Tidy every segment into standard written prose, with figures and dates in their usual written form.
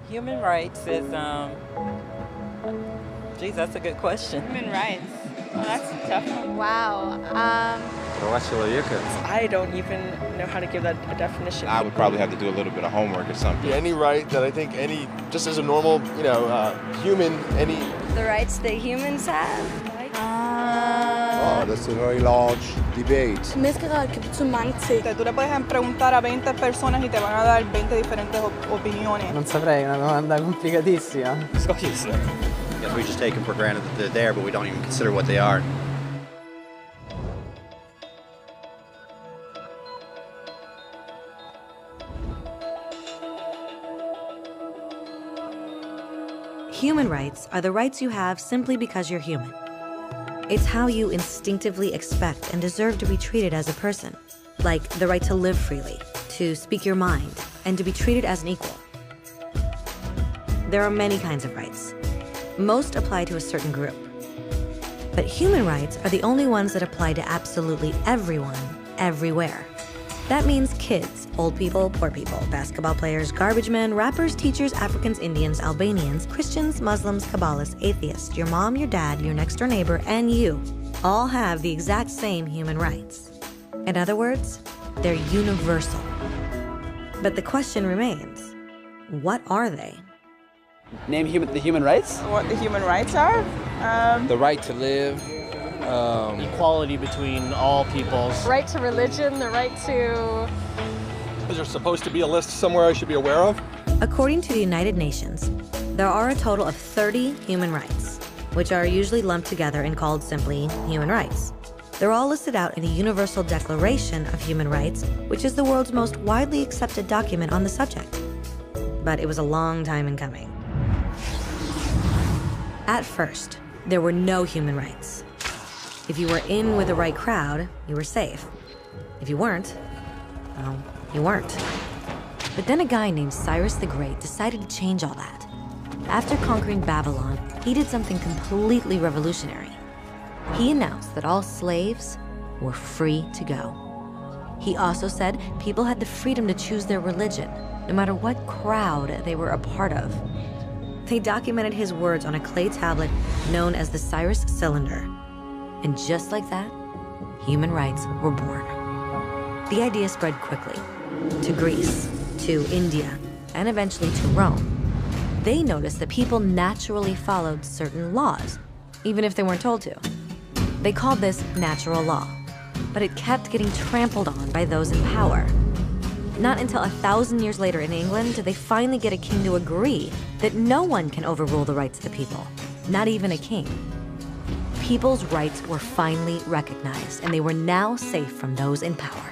Human rights is, geez, that's a good question. Human rights. Well, that's a tough one. Wow. Права человека. I don't even know how to give that a definition. I would probably have to do a little bit of homework or something. Any right that I think just as a normal, human, any... The rights that humans have? Oh, that's a very large debate. Så mange ting. Tú le puedes preguntar a 20 personas y te van a dar 20 diferentes opiniones. Non saprei, è una domanda complicatissima. Because we just take them for granted that they're there, but we don't even consider what they are. Human rights are the rights you have simply because you're human. It's how you instinctively expect and deserve to be treated as a person, like the right to live freely, to speak your mind, and to be treated as an equal. There are many kinds of rights. Most apply to a certain group. But human rights are the only ones that apply to absolutely everyone, everywhere. That means kids, old people, poor people, basketball players, garbage men, rappers, teachers, Africans, Indians, Albanians, Christians, Muslims, Kabbalists, atheists, your mom, your dad, your next door neighbor, and you all have the exact same human rights. In other words, they're universal. But the question remains, what are they? Name the human rights? What the human rights are? The right to live. Equality between all peoples. Right to religion, the right to... Is there supposed to be a list somewhere I should be aware of? According to the United Nations, there are a total of 30 human rights, which are usually lumped together and called simply human rights. They're all listed out in the Universal Declaration of Human Rights, which is the world's most widely accepted document on the subject. But it was a long time in coming. At first, there were no human rights. If you were in with the right crowd, you were safe. If you weren't, well, you weren't. But then a guy named Cyrus the Great decided to change all that. After conquering Babylon, he did something completely revolutionary. He announced that all slaves were free to go. He also said people had the freedom to choose their religion, no matter what crowd they were a part of. They documented his words on a clay tablet known as the Cyrus Cylinder. And just like that, human rights were born. The idea spread quickly to Greece, to India, and eventually to Rome. They noticed that people naturally followed certain laws, even if they weren't told to. They called this natural law, but it kept getting trampled on by those in power. Not until 1,000 years later in England did they finally get a king to agree that no one can overrule the rights of the people, not even a king. People's rights were finally recognized, and they were now safe from those in power.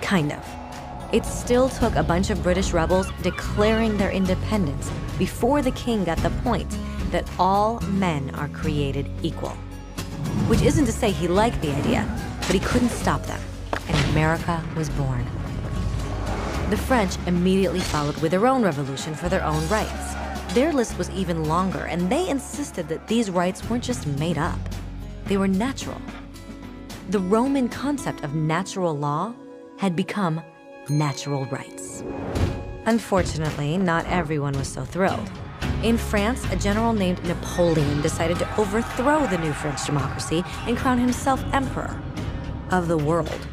Kind of. It still took a bunch of British rebels declaring their independence before the king got the point that all men are created equal. Which isn't to say he liked the idea, but he couldn't stop them, and America was born. The French immediately followed with their own revolution for their own rights. Their list was even longer, and they insisted that these rights weren't just made up. They were natural. The Roman concept of natural law had become natural rights. Unfortunately, not everyone was so thrilled. In France, a general named Napoleon decided to overthrow the new French democracy and crown himself emperor of the world.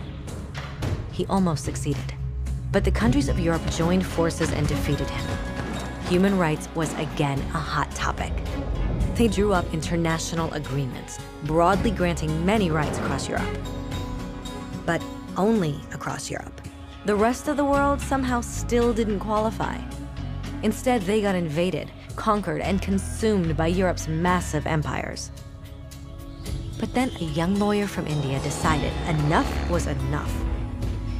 He almost succeeded, but the countries of Europe joined forces and defeated him. Human rights was again a hot topic. They drew up international agreements, broadly granting many rights across Europe. But only across Europe. The rest of the world somehow still didn't qualify. Instead, they got invaded, conquered, and consumed by Europe's massive empires. But then a young lawyer from India decided enough was enough.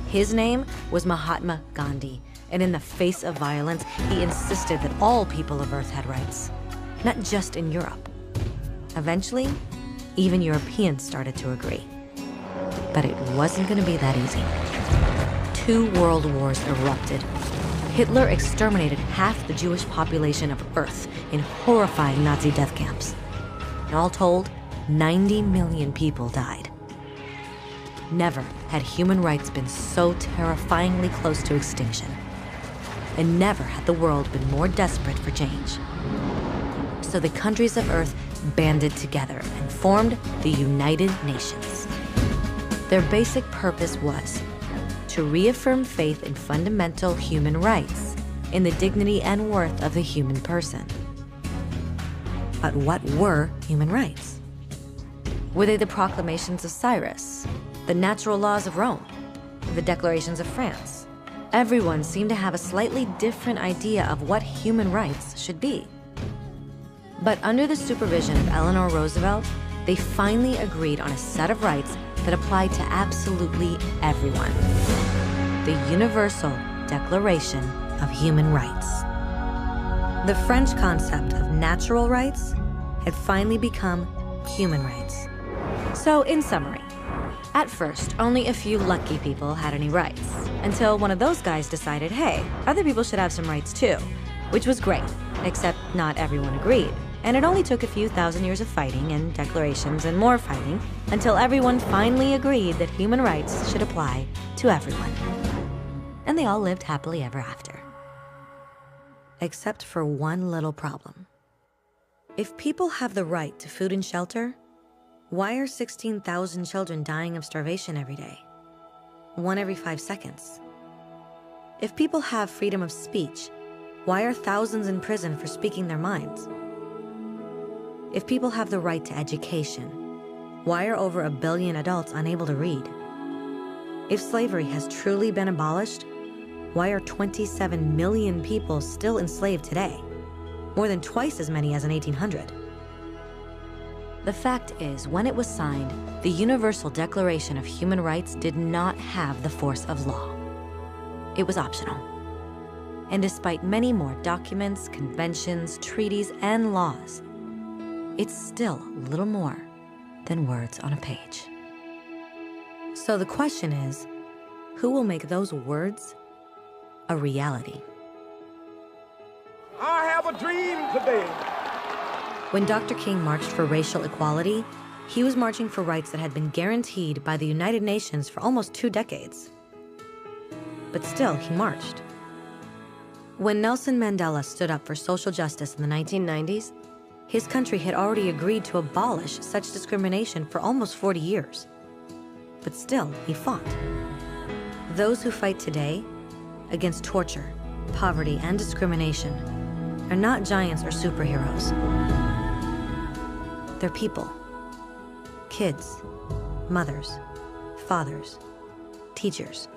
His name was Mahatma Gandhi, and in the face of violence, he insisted that all people of Earth had rights, not just in Europe. Eventually, even Europeans started to agree. But it wasn't going to be that easy. 2 world wars erupted. Hitler exterminated half the Jewish population of Earth in horrifying Nazi death camps. And all told, 90 million people died. Never had human rights been so terrifyingly close to extinction. and never had the world been more desperate for change. So the countries of Earth banded together and formed the United Nations. Their basic purpose was to reaffirm faith in fundamental human rights, in the dignity and worth of the human person. But what were human rights? Were they the proclamations of Cyrus, the natural laws of Rome, the declarations of France? Everyone seemed to have a slightly different idea of what human rights should be. But under the supervision of Eleanor Roosevelt, they finally agreed on a set of rights that applied to absolutely everyone. The Universal Declaration of Human Rights. The French concept of natural rights had finally become human rights. So, in summary, at first, only a few lucky people had any rights, until one of those guys decided, hey, other people should have some rights too, which was great, except not everyone agreed. And it only took a few thousand years of fighting and declarations and more fighting until everyone finally agreed that human rights should apply to everyone. And they all lived happily ever after. Except for one little problem. If people have the right to food and shelter, why are 16,000 children dying of starvation every day? 1 every 5 seconds. If people have freedom of speech, why are thousands in prison for speaking their minds? If people have the right to education, why are over 1 billion adults unable to read? If slavery has truly been abolished, why are 27 million people still enslaved today? More than twice as many as in 1800. The fact is, when it was signed, the Universal Declaration of Human Rights did not have the force of law. It was optional. And despite many more documents, conventions, treaties, and laws, it's still little more than words on a page. So the question is, who will make those words a reality? I have a dream today. When Dr. King marched for racial equality, he was marching for rights that had been guaranteed by the United Nations for almost 2 decades. But still, he marched. When Nelson Mandela stood up for social justice in the 1990s, his country had already agreed to abolish such discrimination for almost 40 years. But still, he fought. Those who fight today against torture, poverty, and discrimination are not giants or superheroes. They're people. Kids, mothers, fathers, teachers.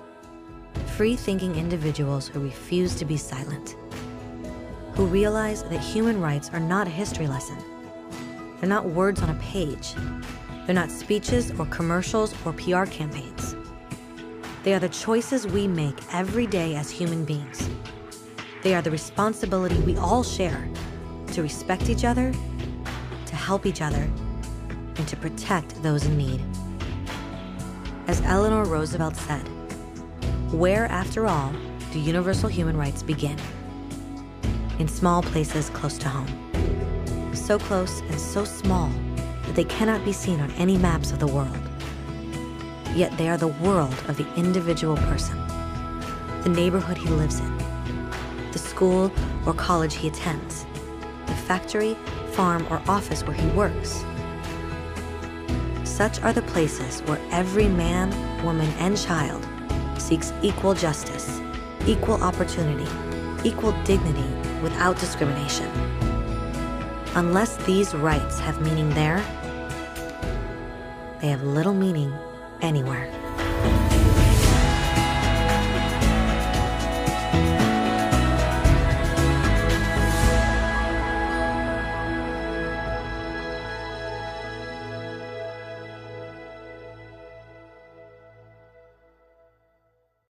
Free-thinking individuals who refuse to be silent. Who realize that human rights are not a history lesson. They're not words on a page. They're not speeches or commercials or PR campaigns. They are the choices we make every day as human beings. They are the responsibility we all share to respect each other, to help each other, and to protect those in need. As Eleanor Roosevelt said, where, after all, do universal human rights begin? In small places close to home. So close and so small that they cannot be seen on any maps of the world. Yet they are the world of the individual person, the neighborhood he lives in, the school or college he attends, the factory, farm, or office where he works. Such are the places where every man, woman, and child seeks equal justice, equal opportunity, equal dignity without discrimination. Unless these rights have meaning there, they have little meaning anywhere.